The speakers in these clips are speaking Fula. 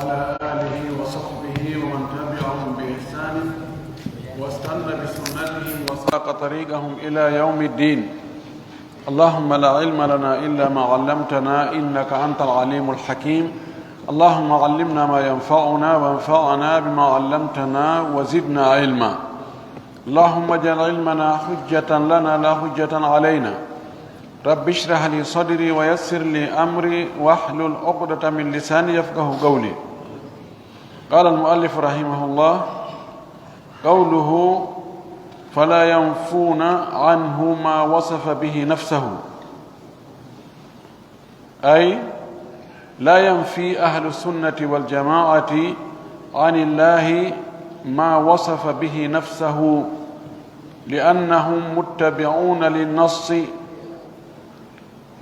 وعلى آله وصحبه ومن تبعهم بإحسان واستنى بسنتهم وسلك طريقهم إلى يوم الدين. اللهم لا علم لنا إلا ما علمتنا إنك أنت العليم الحكيم. اللهم علمنا ما ينفعنا وانفعنا بما علمتنا وزدنا علما. اللهم اجعل علمنا حجة لنا لا حجة علينا. رب اشرح لي صدري ويسر لي أمري واحلل عقدة من لساني يفقه قولي. قال المؤلف رحمه الله: قوله فلا ينفون عنه ما وصف به نفسه، أي لا ينفي أهل السنة والجماعة عن الله ما وصف به نفسه، لأنهم متبعون للنص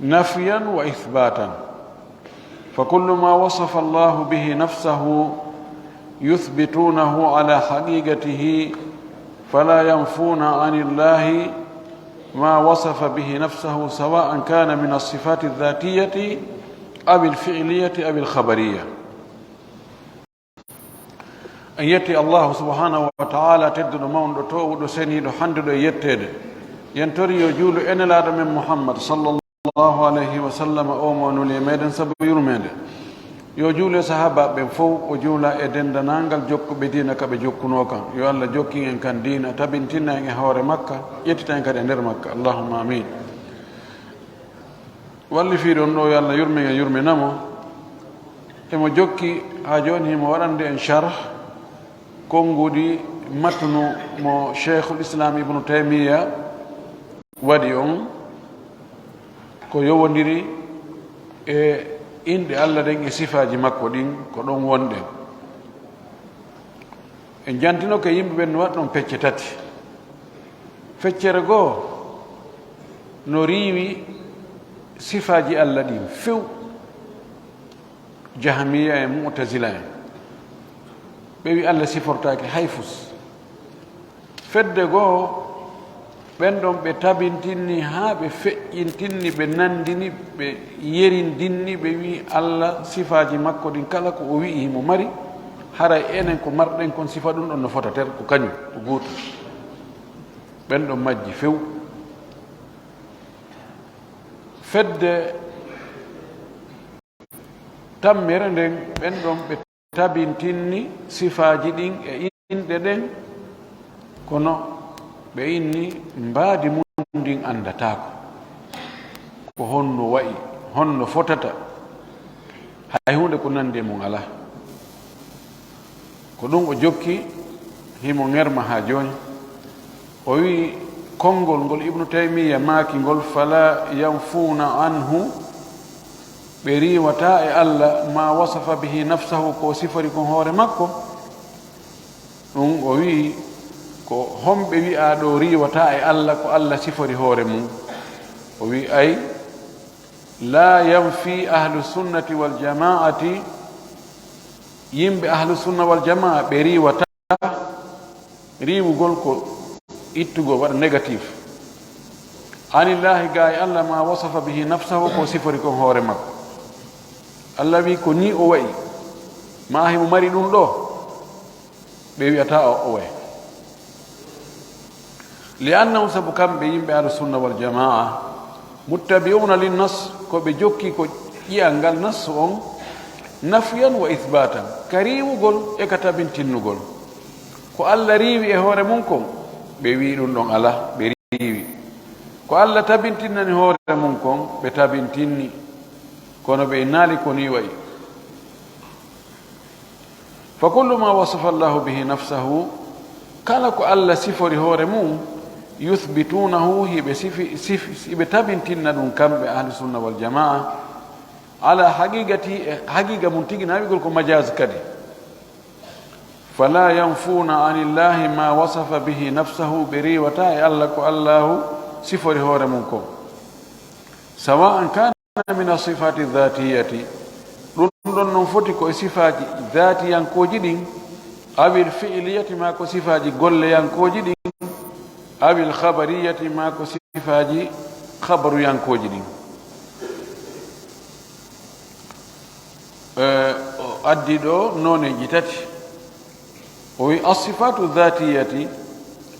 نفيا وإثباتا، فكل ما وصف الله به نفسه يثبتونه على حقيقته، فلا ينفون عن الله ما وصف به نفسه، سواء كان من الصفات الذاتية أو الفعلية أو الخبرية. أن يتي الله سبحانه وتعالى تدد مون تو سني دو حند دو يتede ينتري يجول ان لا من محمد صلى الله عليه وسلم او monule meden sabu yurmede yo juule sahaba be fof o juula e dendanangal jokkuɓe diina kaɓe jokkuno kan. yo Allah jokki en kan diina tabintinna en e hoore makka, ƴettita en kadi e nder makka. allahumma amin. walli fiiɗon ɗo yo Allah yurmen e yurminamo. emo jokki ha joni himo waɗande en charh konngudi matnu mo cheikhul islam ibnu taymiya waɗi on, ko yowodiri e inɗe Allah ɗen e sifaji makko ɗin ko ɗon wonɗen. en jantino ko yimɓe ɓen no waɗi ɗon pecce tati. feccere goo no riiwi sifaji Allah ɗin few, jahmiya e mu'tazila en ɓe wi Allah sifortaki hayfus. fedde goo ɓen ɗon ɓe tabintinni haa ɓe feƴƴintinni, ɓe nandini, ɓe yerindinni, ɓe wi Allah sifaji makko ɗin kala ko o wi'i mo mari, haray enen ko marɗen kon sifa ɗum ɗon no fota ter ko kañum ko gooto. ɓen ɗon majji few. fedde tammere nden ɓen ɗon ɓe tabintinni sifaji ɗin e inɗe ɗen, kono ɓe inni mbaadi mum ndin andatako ko honno wayi, honno fotata, hay hunde ko nandi e mum ala. ko ɗum o jokki himo ŋerma ha joni. o wi konngol ngol ibnu taymiya maaki ngol: fala yanfuna anhu, ɓe riwata e Allah ma wasafa bihi nafsahu, ko sifori kon hoore makko. ɗum o wi ko homɓe wi'a ɗo riwata e Allah ko Allah sifori hoore mum. o wi ay la yanfi ahlu sunnati wal jamaati, yimɓe ahlu sunna wal jamaa ɓe riwata riwugol ko ittugo waɗa négatif anillahi ga e Allah ma wasafa bihi nafsahu, ko sifori kon hoore makko. Allah wi ko ni o wayi, ma himo mari ɗum ɗo, ɓe wiyata o wayi. li'annahum, sabu kamɓe yimɓe ahlu sunna wal jamaa, muttabi'una linnas, ko ɓe jokki ko ƴiyal ngal nas on, nafyan wa ithbatan, ka riiwugol e ka tabintinnugol. ko Allah riiwi e hoore mum kon, ɓe wi ɗum ɗon ala, ɓe riiwi. ko Allah tabintinnani hoore mum kon, ɓe tabintinni, kono ɓe naali ko ni wayi. fa kullu ma wasafa Allahu bihi nafsahu, kala ko Allah sifori hoore mum, yuthbitunahu, hiɓe tabintinna ɗum kamɓe ahli sunna wal jamaa, ala haqiqati, haqiqa mum tigi, nawigol ko majaz kadi. fala yanfuna anillahi ma wasafa bihi nafsahu, ɓe riwata e Allah ko Allahu sifori hoore mum ko, sawa'an kana min asifati dhatiyati, ɗum ɗon non foti ko e sifaji dhatiyankoji ɗin, awil fi'liyati, ma ko sifaji golleyankoji ɗin, awil khabariyati, ma ko sifaji khabaruyankoji ɗin. addido none jitati o wi as-sifatu dhatiyati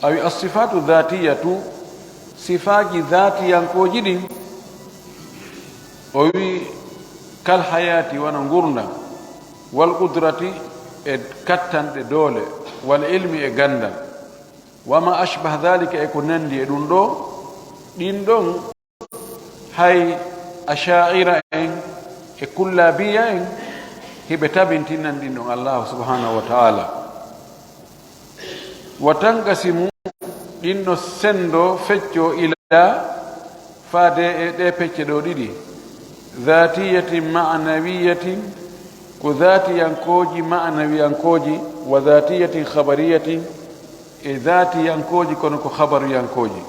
aw as-sifatu dhatiyatu sifaji dhatiyankoji din o wi kal hayati wana ngurna wal qudrati e kattande dole wal ilmi e gandal wama ashbah dhalika e ko nandi e dum do din don hay asha'ira en e kullabiya en hibe tabintinan din don Allah subhanahu wa ta'ala watangasimu dinno sendo feccio ila fade e de pecce do didi dhatiyatin ma'nawiyatin ko dhatiyankoji ma'nawiyankoji wa dhatiyatin khabariyatin e dhatiyankoji kono ko khabariyankoji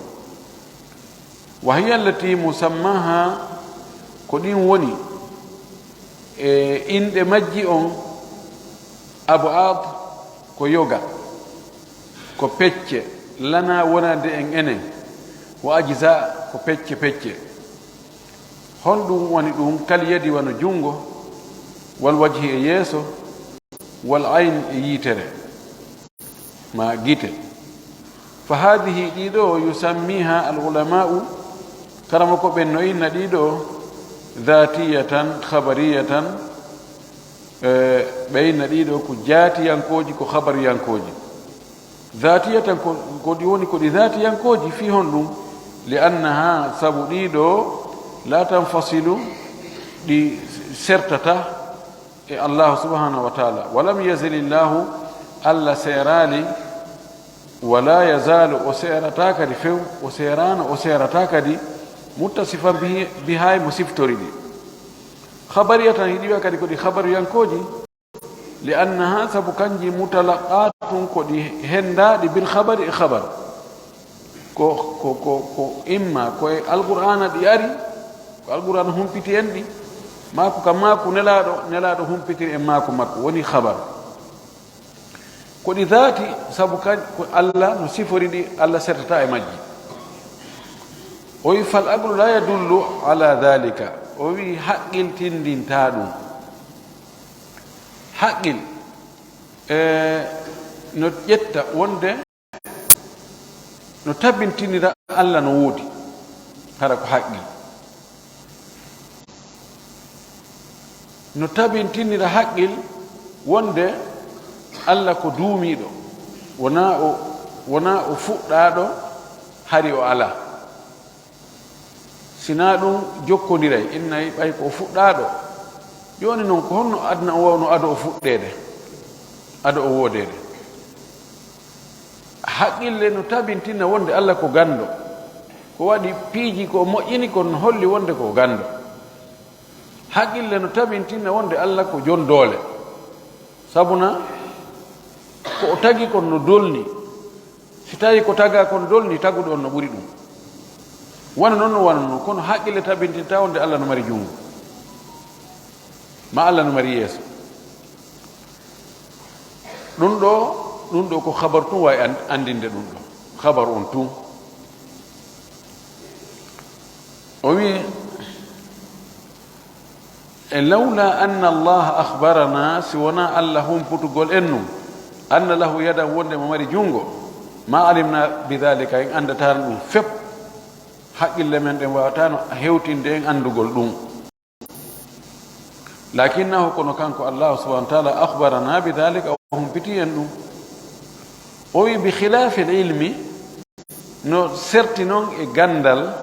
wa hiya allati musammaha ko din woni e inde majji on ab'ad ko yoga ko pecce lana wonade en enen wa ajza ko pecce pecce honɗum woni ɗum kal yadi wano jungo wal wajhi e yeeso wal ayn e yitere ma gite fa hadihi ɗiɗo yusammiha al ulama'u karama ko ɓen no inna ɗiɗo dhatiyatan khabariyatan ɓeyna ɗiɗo ko jaatiyankoji ko khabariyankoji ذاتية كوديوني كودي ذاتية كودي فيهن لهم لأنها سبوديدو لا تنفصل دي سرتتا الله سبحانه وتعالى ولم يزل الله ألا سيرالي ولا يزال أسيرتاك دي فيو أسيران أسيرتاك دي متصفا بهاي مصفتوري دي خبرية هديوة كدي كودي خبر ينكودي لأنها سبكنجي متلقات كودي هندا دي بالخبر خبر كو إما كو القرآن دياري القرآن هم بيتين دي ماكو كماكو نلادو هم بيتين ماكو وني خبر كودي ذاتي سبكنجي الله نصفري دي الله سرطاء مجي وي فالأقل لا يدل على ذلك وي حق التندين تادو haqqil no ƴetta wonde no tabintinira Allah no woodi hara ko haqqil no tabintinira haqqil wonde Allah ko duumiɗo wona o fuɗɗaɗo hari o ala sina ɗum jokkodiray innayi ɓay ko fuɗɗaɗo joni noon ko honno adna o wawno ado o fuɗɗede ado o woodede haqqille no tabintina wonde Allah ko gando ko waɗi piiji ko moƴƴini kon holli wonde ko gando haqqille no tabintina wonde Allah ko jon doole sabuna ko o tagi kon no dolni si tawi ko taga kon dolni taguɗo on no ɓuri ɗum wona noon no wanno kono haqqille tabintinta wonde Allah no mari jungo ma Allah no mari yeeso ɗum ɗo ko habar tun wawi andinde ɗum ɗo habar on tun o wi e lawla anna Allah akhbarana si wona Allah humputugol en num anna lahu yadan wonde mo mari jungo ma alimna bidhalika en andatano ɗum fep haqqille men ɗen wawatano hewtinde en andugol ɗum lakinnahu kono kanko Allah subhanahu wa ta'ala akhbarana bidhalika hum pitiyen ɗum o wi bi khilafi ilmi no serti noon e gandal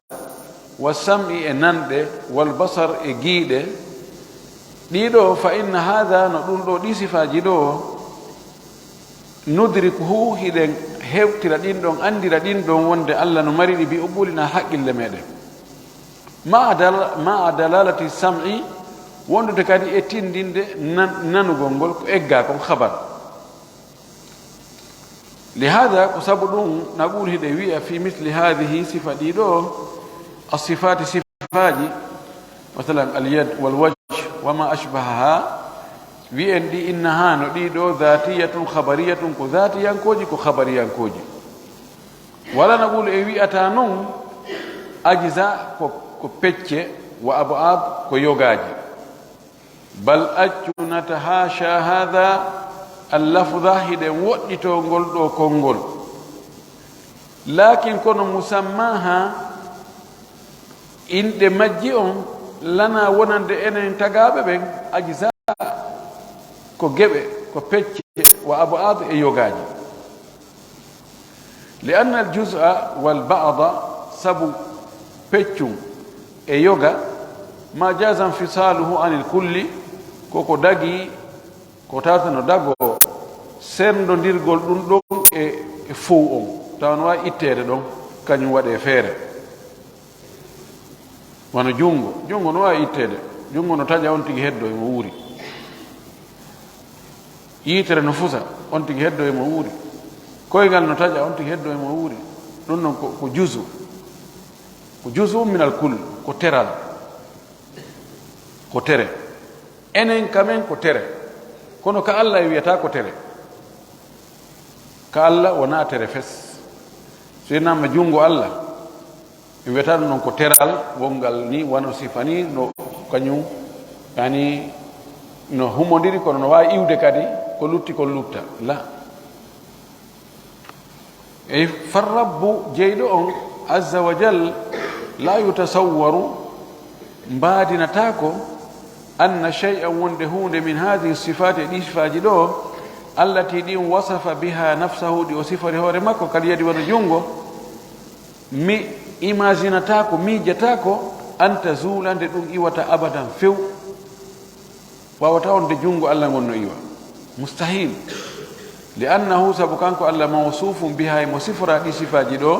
wa sam'i e nanɗe wal basar e giiɗe ɗiɗo fa inna hadha no ɗum ɗo ɗi sifaji ɗo nudrikuhu hiɗen hewtira ɗin ɗon andira ɗin ɗon wonde Allah no mari ɗi bi o ɓulina haqqille meɗen ma dalalati sam'i wondude kadi e tindinde nanugol ngol ko egga kon habar lihada ko sabu ɗum naqul hiɗe wiya fi misli hadihi sifa ɗiɗo asifati sifaji masalan alyad walwajh wama ashbahaha wi'en ɗi innaha no ɗiɗo dhatiyatun khabariyatun ko dhatiyankoji ko khabariyankoji wala naqulu e wi'ata noon ajza ko pecce wa ab'ad ko yogaji bal accu natahasha hada allafda hiɗen woɗɗito ngol ɗo konngol lakin kono musammaha inɗe majji on lana wonande enen tagaɓe ɓen ajza ko geɓe ko pecce wa abad e yogaji li anna al juz'a wal ba'da sabu peccum e yoga ma jaza infisaluhu anil kulli koko dagi ko tata no dago serndodirgol ɗum ɗon e fow on tawan wawi ittede ɗon kañum waɗe feere wano jungo no wawi ittede jungo no taƴa on tigi heddo emo wuuri yitere no fusa on tigi heddo emo wuuri koyngal no taƴa on tigi heddo emo wuuri ɗum noon ko juzu min al kull ko teral ko tere enen kamen ko tere kono ka Allah e wiyata ko tere ka Allah wona tere fes so yenama jungo Allah e wiyata ɗum noon ko teral wongal ni wano sifani no kañum yani no humodiri kono no wawi iwde kadi ko lutti ko lutta la e farrabbu jeyɗo on azza wa jal la yutasawwaru mbadinatako anna shay'an wonde hunde min hadihi sifati ɗi sifaji ɗo allati ɗin wasafa biha nafsahu ɗi o sifari hoore makko kadi yadi wona jungo mi imaginatako miijatako an tazula nde ɗum iwata abadan few wawata on de jungo Allah gonno iwa mustahil li annahu sabu kanko Allah mawsufum biha mo sifora ɗi sifaji ɗo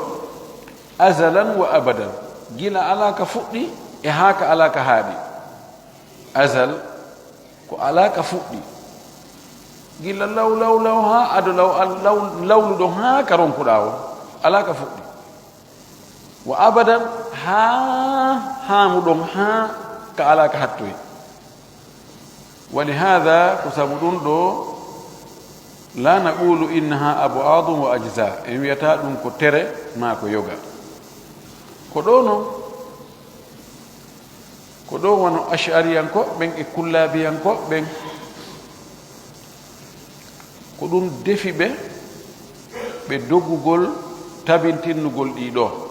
azalan wa abadan gila alaka fuɗɗi e haka alaka haaɗi azal ko alaka fuɗɗi gila law ha ado lawluɗo ha ka ronkuɗa o alaka fuɗɗi wa abadan hamuɗon ha ka alaka hattoy ولهذا كسبدون دو لا نقول إنها أبعاد وأجزاء إن يتادون كتير ما كيوغا كدو ونو أشعريانكو بين كلابيانكو بين كدون دفي be doggugol tabintinnugol ɗiɗo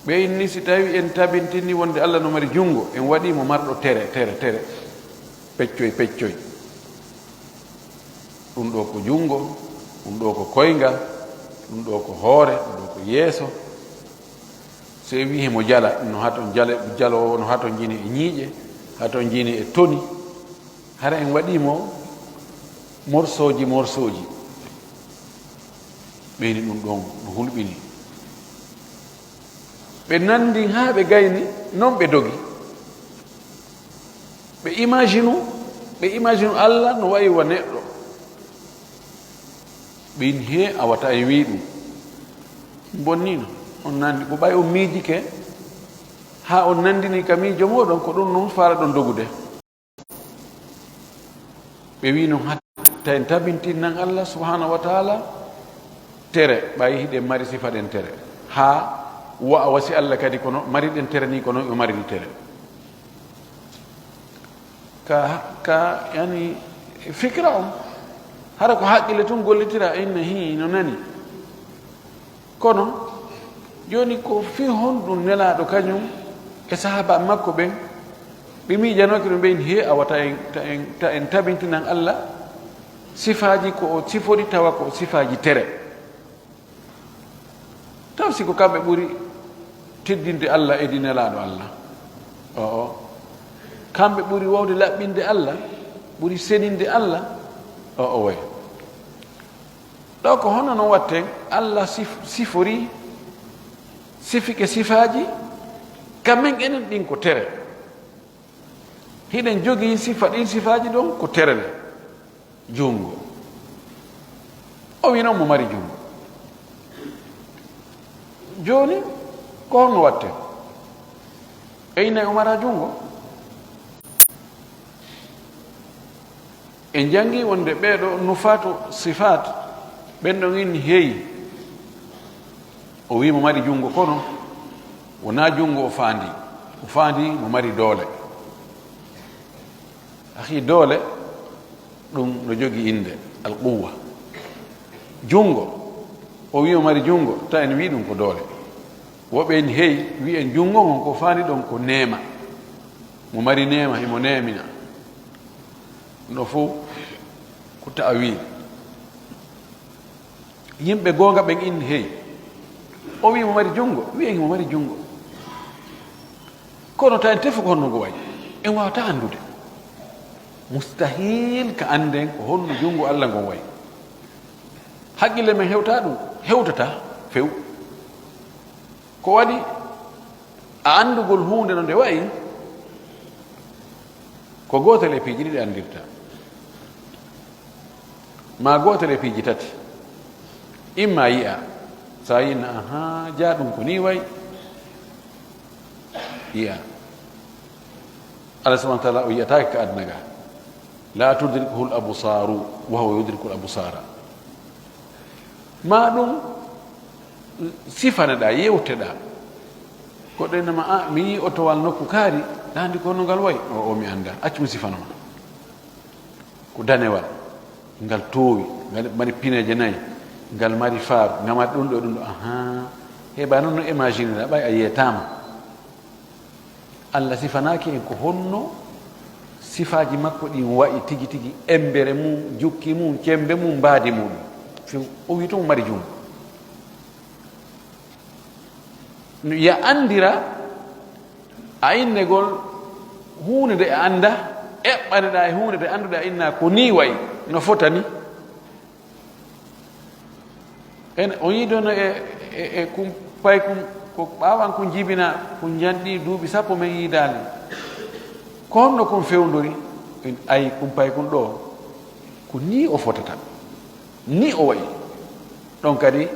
ɓe inni si tawi en tabintinni wonde Allah no mari jungo en waɗimo marɗo tere peccoy ɗum ɗo ko jungo ɗum ɗo ko koyngal ɗum ɗo ko hoore ɗum ɗo ko yeeso so wi hemo jala no haton jalowo no haton jini e ñiiƴe haton jini e toni hara en waɗimo morsoji ɓeyni ɗum ɗon no hulɓini ɓe nandi ha ɓe gayni non ɓe dogi ɓe imagine Allah no wayi wa neɗɗo ɓin he awata e wi ɗum bonnino on nandi ko ɓay on miijike ha on nandini ka miijo moɗon ko ɗum noon fara ɗon dogude ɓe wi noon hatta en tabintinnan Allah subhanahu wa taala tere ɓayi hiɗen mari sifa ɗen tere ha wa wasi Allah kadi kono mari ɗen tere ni kono o mari ɗi tere ka yani fikra on hara ko haqqille tun gollitira inna hi no nani kono joni ko fi honɗum nelaɗo kañum e sahaba makko ɓen ɓe miijanoki ɗum ɓen he awata ta en tabintinan Allah sifaji ko o sifori tawa ko sifaji tere taw siko kamɓe ɓuri teddinde Allah e di nelaɗo Allah kamɓe ɓuri wawde laɓɓinde Allah ɓuri seninde Allah way ɗo ko hono no watten Allah sifori sifike sifaji kamen enen ɗin ko tere hiɗen jogii sifa ɗin sifaji ɗon ko terele jungo o wi noon mo mari jungo joni ko honno watte eynayi o mara jungo en jangi wonde ɓeeɗo nufatu sifat ɓen ɗon inni heeyi o wi mo mari jungo kono wona jungo o faandi mo mari doole akhi dole ɗum no jogi inde alquwa. Jungo o wi o mari jungo ta en wi ɗum ko doole. Woɓe en heyi wi en jungo ngon ko fani ɗon ko neema, mo mari neema himo neemina. No fof ko ta'awil. Yimɓe gonga ɓen in heyi o wi mo mari jungo, wi en mo mari jungo, kono ta en tefu ko honno ngo wayi en wawata andude. Mustahil ka anden ko honno jungo Allah ngon wayi. Haqqille men hewta ɗum, hewtata few. Ko waɗi a andugol hunde no nde wayi ko gotel e piiji ɗiɗi andirta, ma gotel e piiji tati. Imma yi'a, sa yina aha ja ɗum ko ni wayi yi'a. Allah subhanahu wa ta'ala o yiyatake ka adna ga, la tudrikuhu l absaru wa huwa yudriku l absara. Ma ɗum sifaneɗa yewteɗa ko ɗenama a mi yi otowal nokku kaari dandi ko no ngal wayi o mi anda, accumi sifanoma ko danewal ngal towi ngal mari pineje nayyi ngal mari faaru ngal mari ɗum ɗo aha heɓa noon no imagine ɗa ɓay a yiyatama. Allah sifanaki en ko honno sifaji makko ɗin wayi tigi tigi, embere mum, jukki mum, cembe mum, mbaadi muɗum few. O wi to mo mari jungo. Ya andira a innegol hunde nde a anda, eɓɓaneɗa e hunde nde anduɗa inna ko ni wayi no fotani. En o yidono e kum pay kum ko ɓawan ko jibina ko janɗi duuɓi sappo men yidali ko honno kon fewdori. Ay kum pay kun ɗo ko ni o fotata, ni o wayi ɗon kadi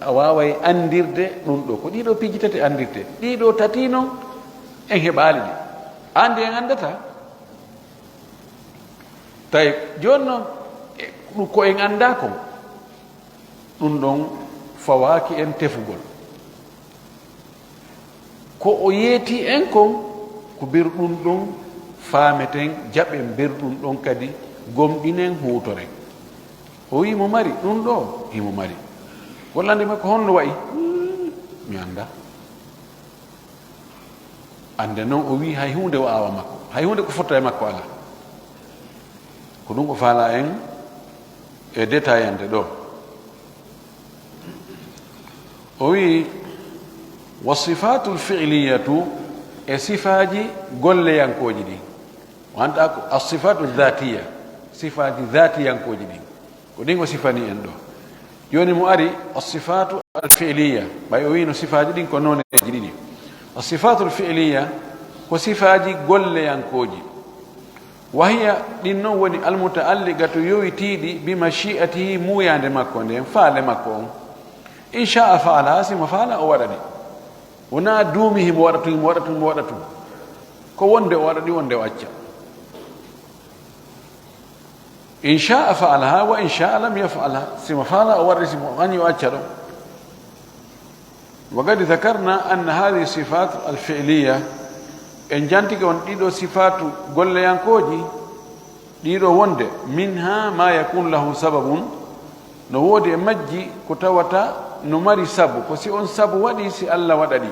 a waway andirde ɗum ɗo ko ɗiɗo piiji tati andirte, ɗiɗo tati noon en heɓali ɗi andi en andata. Tawi joni noon ɗum ko en anda kon ɗum ɗon fawaki en tefugol. Ko o yeeti en kon ko birɗum ɗon faameten, jaɓen birɗum ɗon kadi gomɗinen huutoren. O wi mo mari ɗum ɗo himo mari, wallande makko honno wayi mi anda. Ande noon o wi hay hunde o awa makko, hay hunde ko fotta e makko ala. Ko ɗum o faala en e détaillande ɗo. O wi wa sifatu lfi'liyatu e sifaji golleyankoji ɗin, wanta ko asifatu dhatiya, sifaji dhatiyankoji ɗin ko ɗin o sifani en ɗo. Joni mo ari asifatu alfi'liya, ɓay o wino sifaji ɗin ko noneji ɗiɗi. Asifatu lfi'liya ko sifaji golleyankoji, wahiya ɗin noon woni almutaalligatu yowitiɗi bi mashi'atihi muyande makko nden, faale makko on. Insha'a faala, simo faala o waɗani, wona duumi himo waɗatu himo waɗatu himo waɗatu, ko wonde o waɗaɗi wonde o acca. Insha'a faalaha wa insha'a lam yaf'alha, simo faala o waɗa, simo wañi o acca ɗo. Wa qad dhakarna anna hadhihi sifat alfi'liya, en jantike on ɗiɗo sifatu golleyankoji ɗiɗo wonde minha ma yakun lahu sababun, no woodi e majji ko tawata no mari sabu, ko si on sabu waɗi si Allah waɗaɗi.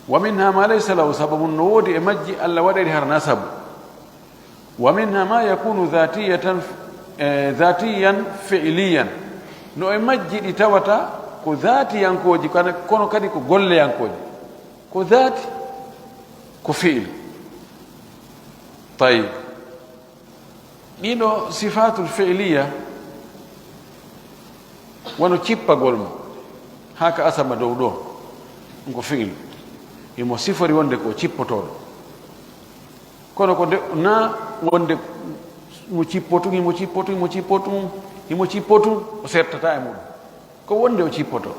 Wa minha ma laysa lahu sababun, no woodi e majji Allah waɗaɗi harna sabu. Wa minha ma yakunu dhatiyan fi'liyan, no e majji ɗi tawata ko dhatiyankoji kono kadi ko golleyankoji, ko dhati ko fi'il. Tayyib, ɗiɗo sifatul fi'liya wono cippagol mo haka asama dow ɗo ko fi'il, imo sifori wonde ko cippotoɗo, kono ko na wonde mo cippotu imo cippotu imo cippotu imo cippotu o sertata e muɗum, ko wonde o cippoto.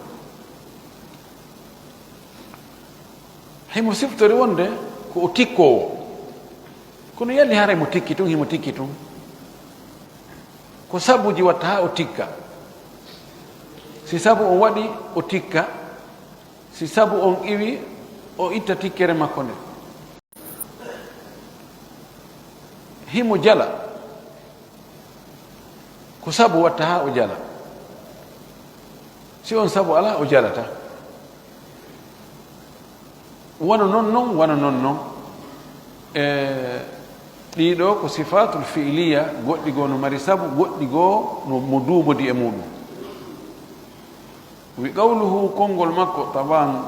Himo siftori wonde ko o tikkowo, kono yalli hara mo tikki tun himo tikki tun, ko sabuji watta ha o tikka. Si sabu on waɗi o tikka, si sabu on iwi o itta tikkere makko nde. himo jala ko sabu watta ha o jala si on sabu ala o jalata wona non ɗiɗo ko sifatul fi'liya goɗɗi goo no mari sabu goɗɗi goo mo duubodi e muɗum wi qawluhu konngol makko taban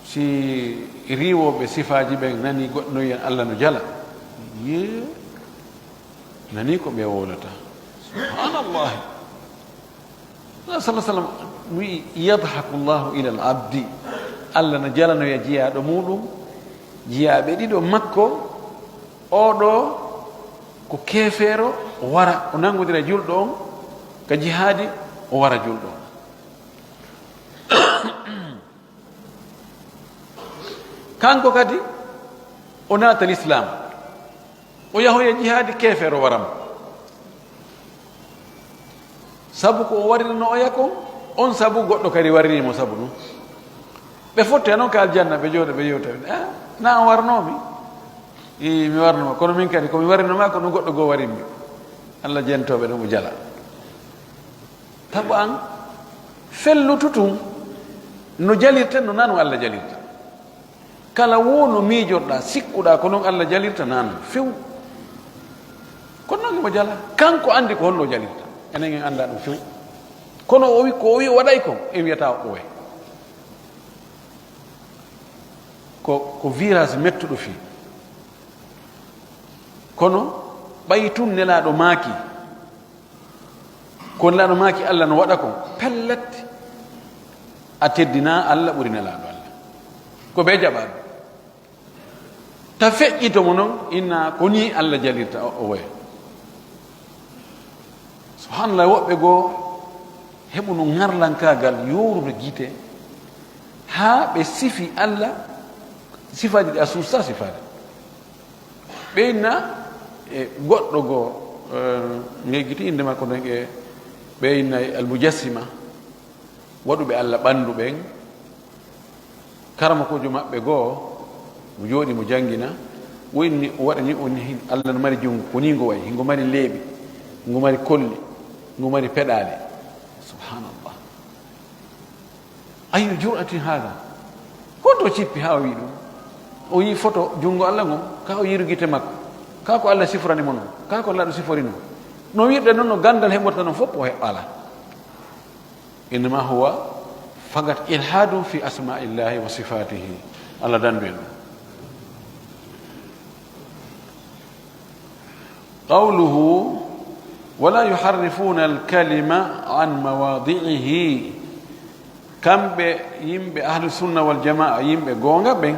si riwoɓe sifaji ɓen nani goɗɗo no wiyan Allah no jala ye nani ko ɓe wolata subhanallahi sallallahu sallam wi yadhaku llahu ila al abdi Allah no jalano ya jiyaɗo muɗum jiyaɓe ɗiɗo makko oɗo ko keefeero o wara o nangodira julɗo on ka jihaadi o wara julɗo on kanko kadi o naata l'islam o yahoya jihaadi keefeero waramo sabu ko o warirno o yakon on sabu goɗɗo kadi waririmo sabu ɗum ɓe fotte noon ka aljanna ɓe jooɗo ɓe yewta na on warnomi mi warnoma kono min kadi komi warinoma ko ɗum goɗɗo goo warinmi Allah jentoɓe ɗum o jala tabu an fellutu tun no jalirta no nanu Allah jalirta kala wono miijoɗɗa sikkuɗa ko noon Allah jalirta nan few kono noon imo jala kanko andi ko honno jalirta enen en anda ɗum few kono o wi ko o wi o waɗay ko en wiyata o ɓooye ko virage mettuɗo fii kono ɓayi tun nelaɗo maaki ko nelaɗo maaki Allah no waɗa ko pellet a teddina Allah ɓuri nelaɗo Allah ko ɓe jaɓaɗo ta feƴƴitomo noon inna ko ni Allah jalirta o woya subhanallah woɓɓe goo heɓu no ŋarlankagal yowrude guite ha ɓe sifi Allah sifaji ɗi a suusta sifaade ɓeyna e goɗɗo goo ngeggiti inde makko nden e ɓeyna almujassima waɗuɓe Allah ɓanndu ɓen karama kojo maɓɓe goo mo jooɗi mo janngina wonni o waɗani on Allah no mari junngo ko ni ngo wayi ngo mari leeɓi ngo mari kolli ngo mari peɗaale subhanallah ayu juratin hada honto cippi ha o wi ɗum o yi photo junngo Allah ngon ka o yiru gite makko ka ko Allah siforanimo noon ka ko Allah ɗo siforino no wirɗe noon no gandal heɓorta noon fof o ala innama huwa fagat ilhadum fi asma'illahi wa sifatihi Allah dandu en ɗum qawluhu wala yuharrifuna alkalima an mawadi'ihi kamɓe yimɓe ahlu sunna wal jamaa yimɓe goonga ɓen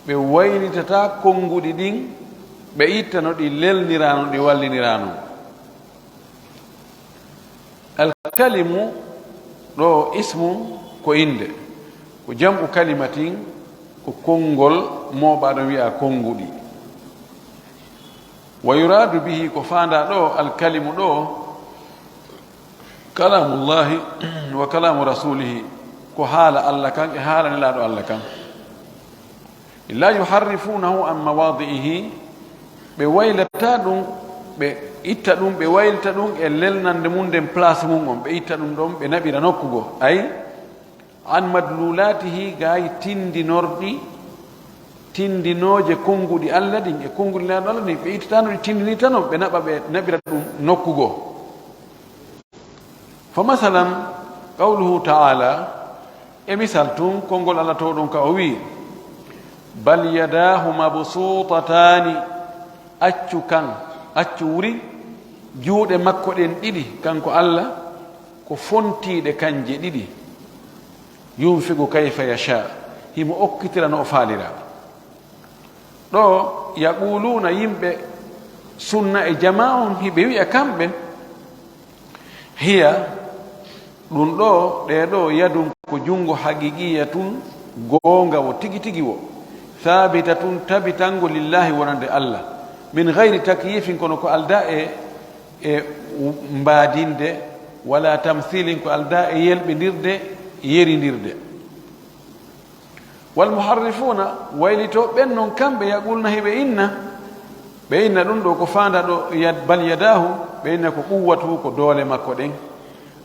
ɓe waylitata konnguɗi ɗin ɓe ittano ɗi lelnirano ɗi wallinirano alkalimu ɗo ismu ko inde ko jam'u kalimatin ko konngol moɓaɗo wiya konnguɗi wa yuradu bihi ko fanda ɗo alkalimu ɗo kalamullahi wa kalamu rasulihi ko haala Allah kan e haala nelaɗo Allah kan la yuharrifunahu an mawadi'ihi ɓe waylata ɗum ɓe itta ɗum ɓe waylita ɗum e lelnande mum nden place mum on ɓe itta ɗum ɗon ɓe naɓira nokkugo ay an madlulatihi gayi tindinorɗi tindinoje konnguɗi Allah ɗin e konnguɗi nelaɗo Allah ɗin ɓe ittata no ɗi tindini tan on ɓe naɓa ɓe naɓira ɗum nokkugo fa masalan qawluhu ta'ala e misal tun konngol Allah to ɗum ka o wi bal yadahu mabsutatani accu wuri juuɗe makko ɗen ɗiɗi kanko Allah ko fontiɗe kanje ɗiɗi yunfigu kayfa yasha himo okkitira no o faalira ɗo yaquluna yimɓe sunna e jama on hiɓe wiya kamɓe hiya ɗum ɗo ɗeɗo yadum ko jungo haqiqiya tun goonga wo tigi tigi wo thabita tun tabitango lillahi wonande Allah min gayri takyifin kono ko alda e mbaadinde wala tamthilin ko alda e yelɓindirde yerindirde wal muharrifuna waylito ɓen noon kamɓe yaqulna heɓe inna ɓe inna ɗum ɗo ko fanda ɗo bal yadahu ɓe inna ko quwwatu ko doole makko ɗen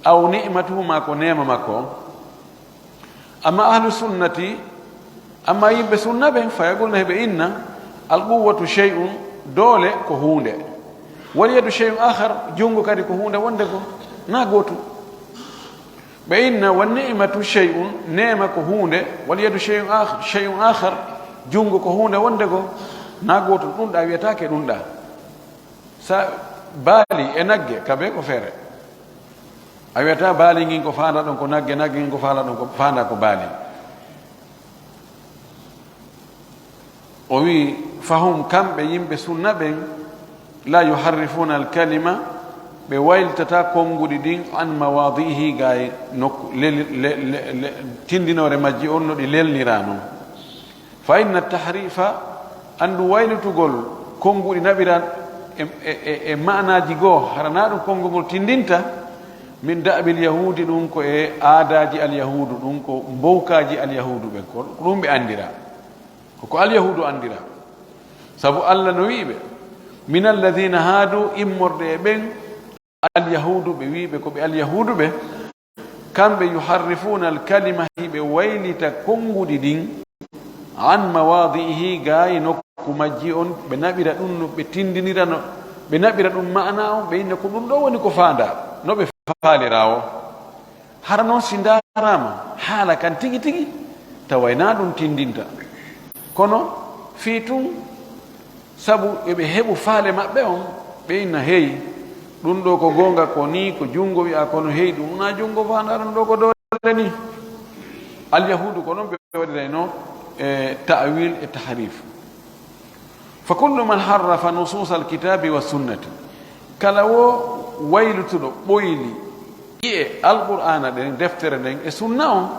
aw ni'matuhu ma ko nema makko on. amma ahlu sunnati amma yimɓe sunna ɓen fayagolna heɓe inna al quwwatu shay'un doole ko hunde wal yadu shay'un akhar jungo kadi ko hunde wonde ko na gotu ɓe inna wan ni'matu shay'un nema ko hunde wal yadu shay'un akhar jungo ko hunde wonde ko na gotu ɗum ɗa wiyatake ɗum ɗa sa baali e nagge kabe ko feere a wiyata baali ngin ko fanda ɗon ko nagge nagge ngin ko fanda ɗon ko fanda ko baali o wi fahum kamɓe yimɓe sunna ɓen la yuharrifuna alkalima ɓe wayltata konguɗi ɗin an mawadihi gay nokku tindinore majji on no ɗi lelnira noon fa inna tahrifa andu waylutugol konguɗi naɓiran e manaji goo harana ɗum konngol tindinta min da'bil yahudi ɗum ko e aadaji alyahudu ɗum ko mbowkaji alyahudu ɓen ko ɗum ɓe andira koko alyahudu andira sabu allah no wiiɓe min alladina haadu immorde e ɓen alyahudu ɓe wiiɓe ko ɓe alyahudu ɓe kamɓe yuharrifuna alkalima hiɓe waylita konguɗi ɗin an mawadihi gayi nokku majji on ɓe naɓira ɗum no ɓe tindinira no ɓe naɓira ɗum ma'ana on ɓe inna ko ɗum ɗo woni ko fanda no ɓe faalira o hara noon si darama haala kan tigi tigi tawayna ɗum tindinta kono fii tun sabu eɓe heɓu faale maɓɓe on ɓe inna heyi ɗum ɗo ko gonga ko ni ko jungo wiya kono heyi ɗum na jungo fanda ɗum ɗo ko dole ni alyahudu ko noon ɓe waɗirayno ta'wil e tahrif fa kullu man harrafa nusus alkitabi wa sunnati kala wo waylutuɗo ɓoyli ƴiye alqur'ana ɗen deftere nden e sunna on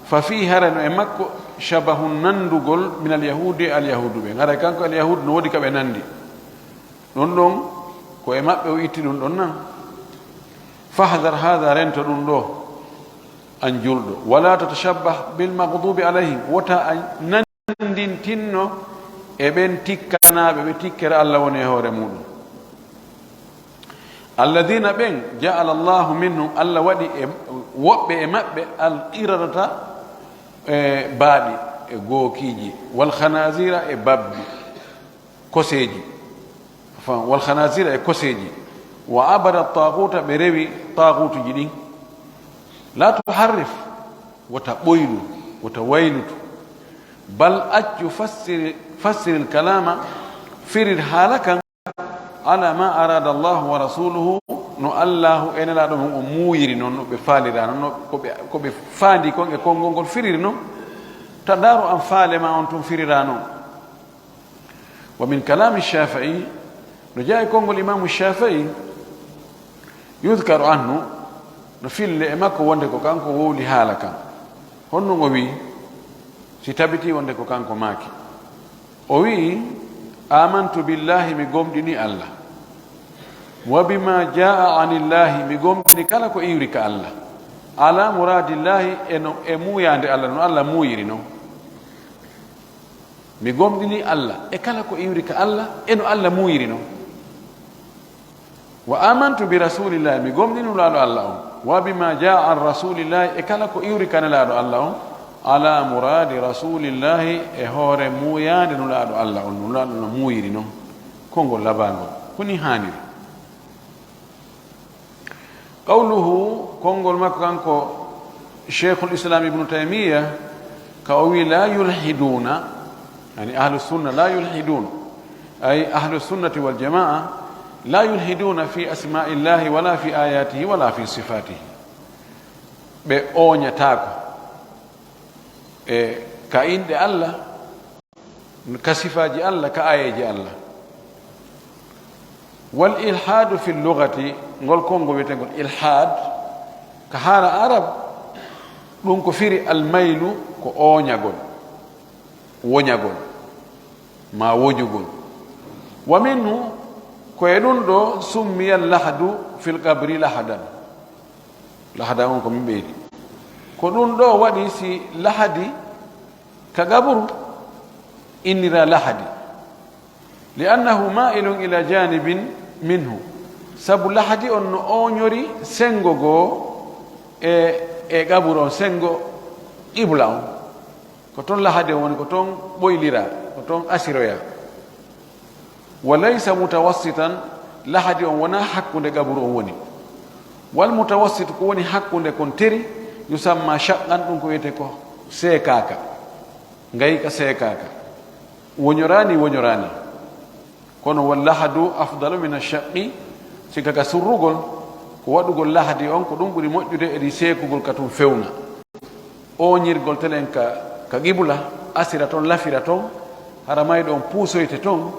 fa fi harano e makko shabahu nandugol min alyahudi alyahudu ɓen haɗa kanko alyahudu no woodi kaɓe nandi ɗon ɗon ko e maɓɓe o itti ɗum ɗon nan fahdar hada rento ɗum ɗo an julɗo wala tatashabbah bilmagdubi alayhim wota a nandintinno e ɓen tikkanaɓe ɓe tikkere allah woni e hoore muɗum alladina ɓen jaala llahu minhum allah waɗi e woɓɓe e maɓɓe alqiradata e baaɗi e gookiiji wal khanasira e babbi koseeji wal khanasira e koseeji wa abada taguta ɓe rewi tagutuji ɗin la tuharrif wota ɓoylu wota waylutu bal accu fassir lkalama firir haala kan ala ma arada allahu wa rasuluhu no allahu enelaɗo mum o muuyiri noon no ɓe faalira noon koɓe faandi kon e konngol ngol firiri noon ta daaro an faalema on tun firira noon wa min kalami shafii no jaa e konngol imamu shafii yudkaru anhu no fille e makko wonde ko kanko wowli haala kan honno o wi si tabiti wonde ko kanko maaki o wi amantu billahi mi gomɗini allah wa bima jaa anillahi mi gomɗini kala ko iwri ka allah ala muradillahi e muuyande allah no allah muuyiri noon mi gomɗini allah e kala ko iwri ka allah eno allah muuyiri noon wa amantu bi rasulillahi mi gomɗini laaɗo allah on wa bima jaa an rasulillahi e kala ko iwri kane laaɗo allah on ala muradi rasulillahi e hoore muuyande no laaɗo allah on no laaɗo no muuyiri noon konngol labangol koni haaniri qawluhu konngol makko kanko cheikhul islam ibnu taymiya ka o wi la yulhiduna yani ahlu sunna la yulhidun ay ahlu sunnati waljamaa la yulhiduna fi asma'i llahi wala fi ayatihi wala fi sifatihi ɓe oñatako e ka inɗe allah ka sifaji allah ka ayeji allah wal ilhadu fi llugati ngol kongo wiyetengol ilhad ka haala arab ɗum ko firi almaylu ko oñagol woñagol ma woñugol wa minhu koye ɗum ɗo summiya lahdu fil qabri lahadan lahada on ko min ɓeydi ko ɗum ɗo waɗi si lahadi ka gabru innira lahadi لأنه مائل إلى جانب منه sabu lahadi on no oñori sengo go e gaburo sengo qibla on ko ton lahadi woni ko ton boylira ko ton asiroya walaysa mutawassitan lahadi on wona hakkunde gaburo on woni wal mutawassit ko woni hakkunde kon teri yusamma shaqqan dum ko wiyete ko sekaka ngay ka sekaka wonyorani kono wal lahadu afdalu min ash-shaqqi sika ka surrugol ko wadugol lahadi on ko dum buri mojjude e di sekugol katum fewna o nyirgol telen ka gibula asira ton lafira ton haramay don puusoyte ton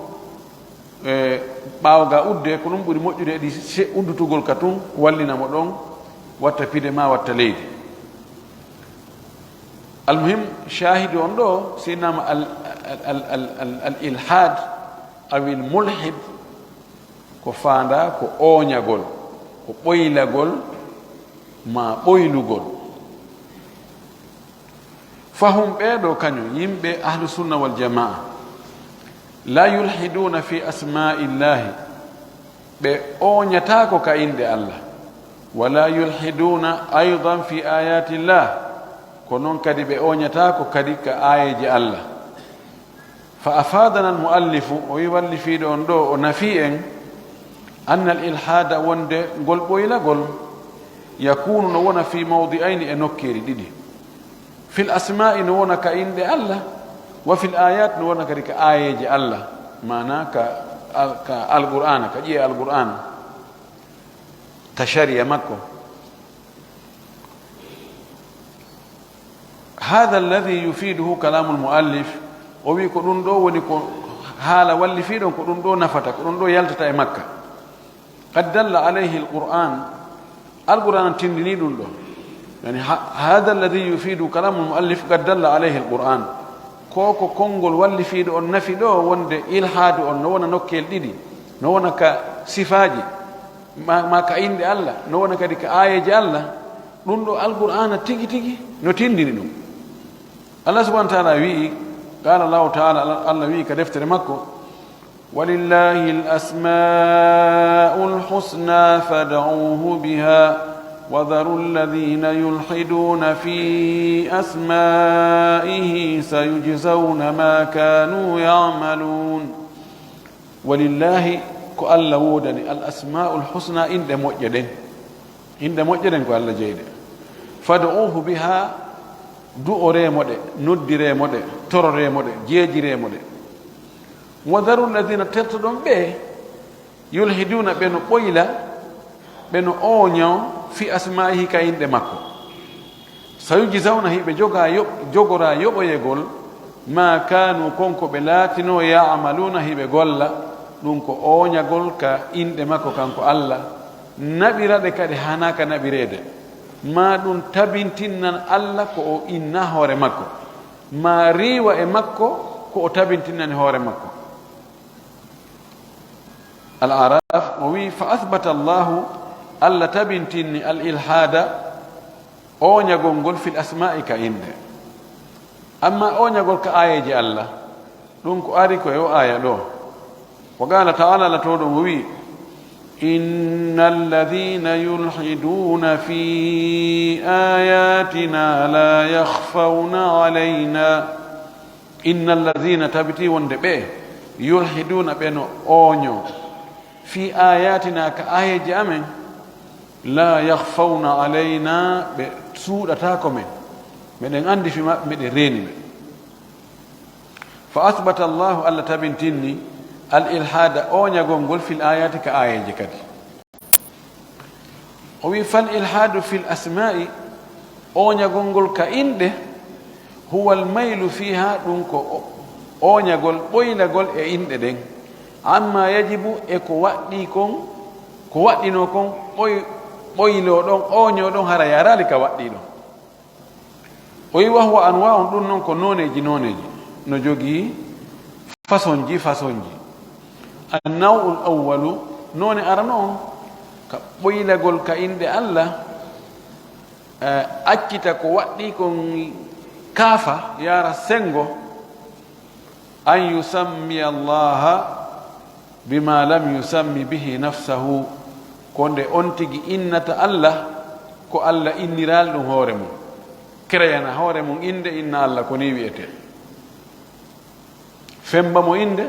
bawga udde ko dum buri mojjude e di uddutugol katum wallina mo don watta pide ma watta leydi almuhim shahidu on do sinama al ilhad aw al mulhid ko faanda ko oñagol ko ɓoylagol ma ɓoylugol fahum ɓeeɗo kañum yimɓe ahlu sunna wal jamaa la yulhiduna fi asma'i llahi ɓe oñatako ka inde allah wala yulhiduna aidan fi ayati llah ko noon kadi ɓe oñatako kadi ka ayeji allah fa afadana almuallifu o wi wallifiɗo on ɗo o nafi en أن الإلحاد وند قل بويلا قل يكون نونا في موضعين أنكير ديدي في الأسماء نونا كإن دي الله وفي الآيات نونا كريك آية الله معناه كالقرآن كجي القرآن تشري مكو هذا الذي يفيده كلام المؤلف ويكون دو ونكون حال واللي فيدون كون دو نفتا كون دو يلتتا مكة قد دل عليه القرآن تندني دون يعني هذا الذي يفيد كلام المؤلف قد دل عليه القرآن كوكو كونغول واللي فيد on nafi do wonde ilhadu on no wona nokkel didi no wona ka sifaji ma ka inde Allah no wona kadi ka ayaji Allah dum do alqur'ana tigi tigi no tindini dum Allah subhanahu wa ta'ala wi qala Allah ta'ala Allah wi ka deftere makko ولله الأسماء الحسنى فادعوه بها وذروا الذين يلحدون في أسمائه سيجزون ما كانوا يعملون ولله كألا وودني الأسماء الحسنى عند مؤجدين كألا جيد فادعوه بها دؤري مودي ندري مودي ترري مودي جيجري مودي وذروا الذين ترتدون به يلحدون بين قويلا بين أونيو في أسمائه كاين دمكو سيجزون هي بجوغرا يبو يقول ما كانوا كونكو بلاتنو يعملون هي بقول دونكو أونيا قول كاين دمكو كانكو الله نبي ردك هناك نبي رد ما دون تبنتنا الله كو إنا هور مكو ما ريوا مكو كو تبنتنا هور مكو الأعراف وي فأثبت الله ألا تبنتني الإلحاد أون يقول في الأسماء كإند أما أون يقول كآية الله دونك أريكو يو آية له وقال تعالى لتودم وي إن الذين يلحدون في آياتنا لا يخفون علينا إن الذين تبتي وندبه يلحدون بين أونيو في آياتنا كآية جامن لا يخفون علينا بسوء تاكم من عندي في من ريني فأثبت الله ألا تبنتني الإلحاد أون يقول في الآيات كآية جكدي فالإلحاد في الأسماء أون يقول كإنده هو الميل فيها دونك أون يقول بويل يقول إنده دين amma yajibu e ko waddi kon ko waddino kon boylo don oño don hara yarali ka waddi don o yi wahwa anwa'un dun non ko noneji no jogi fasonji an-naw'ul awwalu none arano ka boylagol ka inde Allah accita ko waddi kon kafa yara sengo an yusammi Allah bima lam yusammi bihi nafsahu konde on tigi innata Allah ko Allah inniral ɗum hoore mum créana hoore mum inde inna Allah ko ni wiyete femba mo inde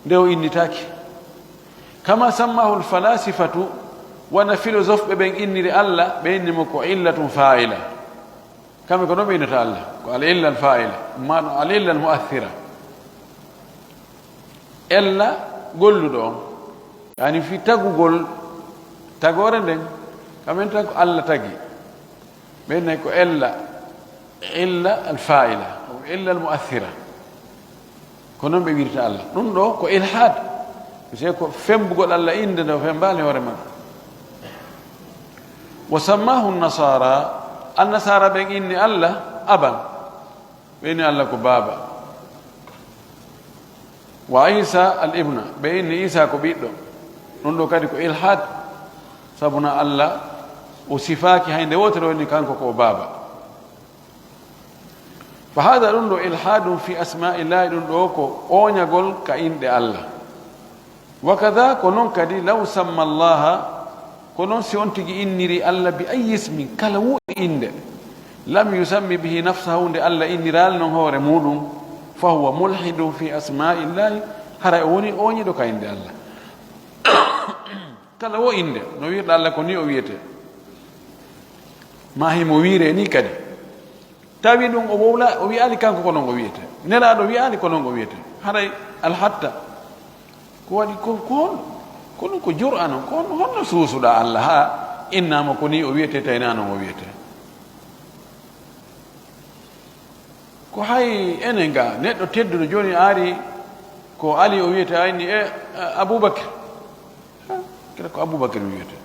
nde o innitaki kama sammahu lfalasifatu wana philosophe ɓe ɓen inniri Allah ɓe innimo ko illatum fa'ila kamɓe ko ɗon ɓe innata Allah ko al illa al fa'ila maɗum al illa al mu'athira ella golluɗo on yani fi tagugol tagore nden kamen tan ko Allah tagi ɓen nayi ko illa al fa'ila o illa al mu'athira ko noon ɓe wirta Allah ɗum ɗo ko ilhad c'est ko fembugol Allah inde nde o fembali hoore makko wa sammahu nasara annasara ɓen inni Allah aban ɓe inni Allah ko baaba wa isa al ibna ɓe inni isa ko ɓiɗɗo ɗum ɗo kadi ko ilhad sabuna Allah o sifaki hay nde wotere woni kanko ko baaba fa hada ɗum ɗo ilhadum fi asma'illahi ɗum ɗo ko oñagol ka inɗe Allah wa kada ko noon kadi law samma allaha ko noon si on tigi inniri Allah bi ayi ismin kala wo inde lam yusammi bihi nafsahu nde Allah inniral noon hoore muɗum fa huwa mulhidun fi asma'illahi hara o woni oñiɗo ka inde Allah kala wo inde no wirɗa Allah ko ni o wiyete ma himo wiire ni kadi tawi ɗum o wowla o wiyali kanko ko noon o wiyete nelaɗo wiyali ko noon o wiyete haray alhatta ko waɗi ko ɗum ko jur'a noon ko honno suusuɗa Allah ha innama ko ni o wiyete tawina noon o wiyete ko hay enen ga neɗɗo tedduɗo joni ari ko Ali o wiyete ayni Aboubacry kira ko Aboubacry mi wiyete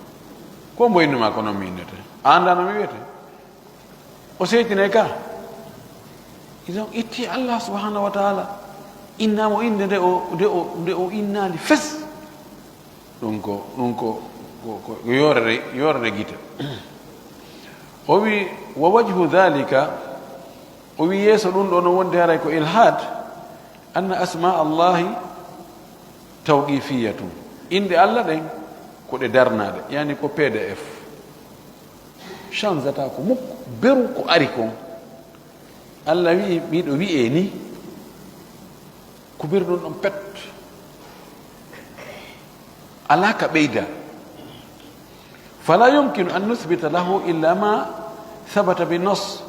ko mbo innuma ko noon mi innete anda no mi wiyete o seytine ka idan itti Allah subhanahu wa ta'ala innamo inde nde o innali fes ɗum ko yorere gite o wi wa wajhu dhalika o wi yeeso ɗum ɗo no wonde haray ko ilhad anna asma allahi tawqifiyatun inde Allah ɗen ko ɗe darnaɗe yani ko pdf changata ko mukko beru ko ari kon Allah wi miɗo wi'e ni ko birɗum ɗon pet ala ka ɓeyda fala yumkinu an nuthbita lahu illa ma thabata bi nas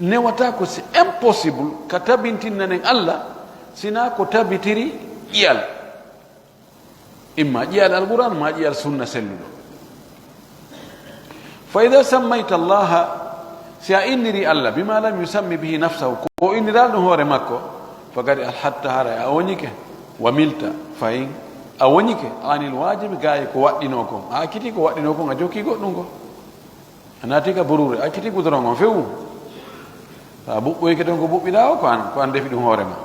newata ko c'est impossible ka tabintinnanen Allah sina ko tabitiri ƴiyal imma ƴiyal alquran ma ƴiyal sunna selluɗo fa ida sammayta allaha si a inniri Allah bima lam yusammi bihi nafsahu ko inniral ɗum hoore makko fagadi alhatta hara a woñike wa milta fayin a woñike anil wajibi gaye ko waɗɗino kon a akkiti ko waɗɗino kon a jokki goɗɗum ko a naati ka borure a akkiti goudron on fewu sa ɓuɓɓoyke ton ko ɓuɓɓiɗa o ko an defi ɗum hoore ma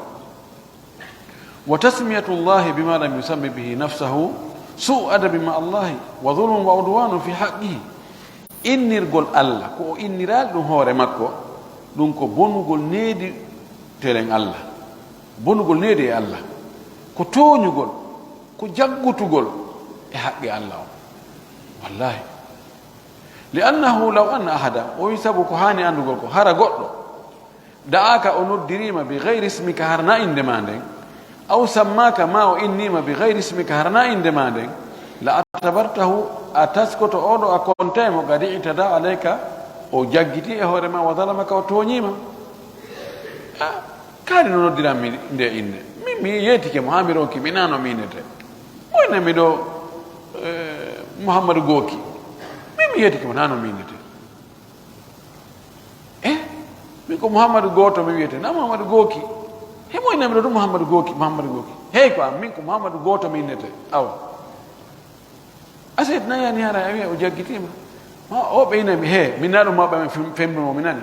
wa tasmiyatu llahi bima lam yusammi bihi nafsahu su adabi ma allahi wa dhulum wa udwanu fi haqqihi innirgol Allah ko o inniral ɗum hoore makko ɗum ko bonugol needi telen Allah bonugol needi e Allah ko tooñugol ko jaggutugol e haqqe Allah o wallahi li annahu law anna ahada o wi sabu ko hani andugol ko hara goɗɗo da'aka o noddirima bi gayri ismika harna inde ma nden aw sammaka ma o innima bi gayri ismika harna inde ma nden la atabartahu a taskoto oɗo a kontaymo gadi itada alayka o jaggiti e hoore ma wa dalamaka o tooñima kaari no noddiranmi nde inde min mi yeetike mo ha mi ronki mi nano minete oyna miɗo Mouhamadou Goki min mi yeetike mo nano minete min ko Mouhamadou Goto mi wiyete na Mouhamadou Goki he moyna miɗo ɗum Mouhamadou Goki hey ko am min ko Mouhamadou Goto mi innete awa aset nayani hara a wiya o jaggitima o ɓeynami he min naɗum mawɓe amen fembimo mi nani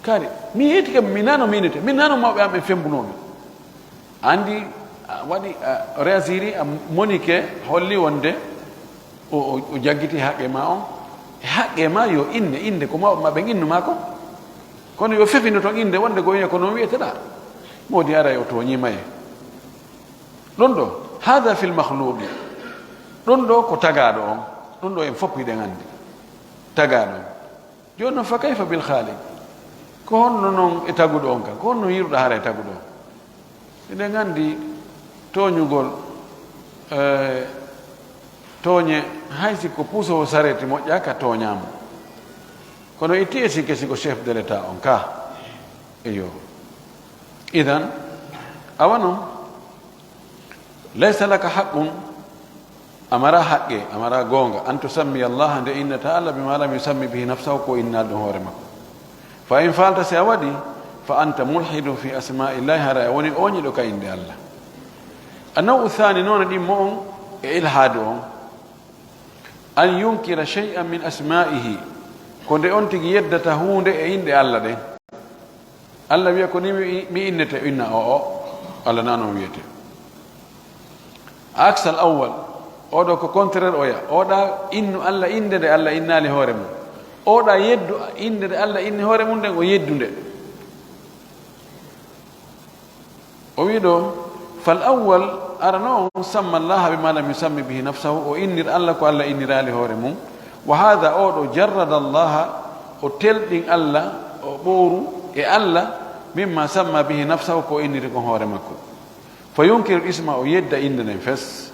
kaari mi yeetike mi nano minete min nano mawɓe amen fembunomi andi waɗi réasiri a monike holli wonde o jaggiti haqqe ma on e haqqe ma yo inde ko mawɓe maɓe innuma ko kono yo fefino toon inde wonde go wiya ko noon wiyeteɗa modi ara o toñima e ɗum hada fil makhluqi ɗum ɗo ko tagaɗo on ɗum ɗo en fof yiɗen andi tagaɗo on joni noon fa kayfa bil khaliq ko honno noon e taguɗo on kan ko honno yiruɗa hara e taguɗo on eɗen andi toñugol tooñe haysi ko puusowo sareti moƴƴa ka tooñama kono itti e sikke siko chef de l'état on ka eyo idan awa noon laysa laka haqqun amara haqqe amara goonga an tusammi allaha nde innata allah bima lam yusammi bihi nafsahu ko innal ɗum hoore makko fa in falta si a waɗi fa anta mulhidu fi asma'illahi hara woni oñiɗo ka inde allah annaw thani noon ɗimmo on e ilhaadu on an yunkira shay'an min asma'ihi ko nde on tigi yeddata hunde e inde allah ɗen allah wiya ko ni mi innete inna o allah na noon wiyete aksal awwal oɗo ko contraire oya oɗa innu allah inde nde allah innali hoore mum oɗa yeddu inde nde allah inni hoore mum nden o yeddunde o wi ɗo fal awwal arano on samma allaha bima lam yusammi bihi nafsahu o innir allah ko allah innirali hoore mum wa hada oɗo jarrada allaha o telɗin allah o ɓooru e allah mimma samma bihi nafsahu ko inniri kon hoore makko fa yunkiru isma o yedda inde nden fes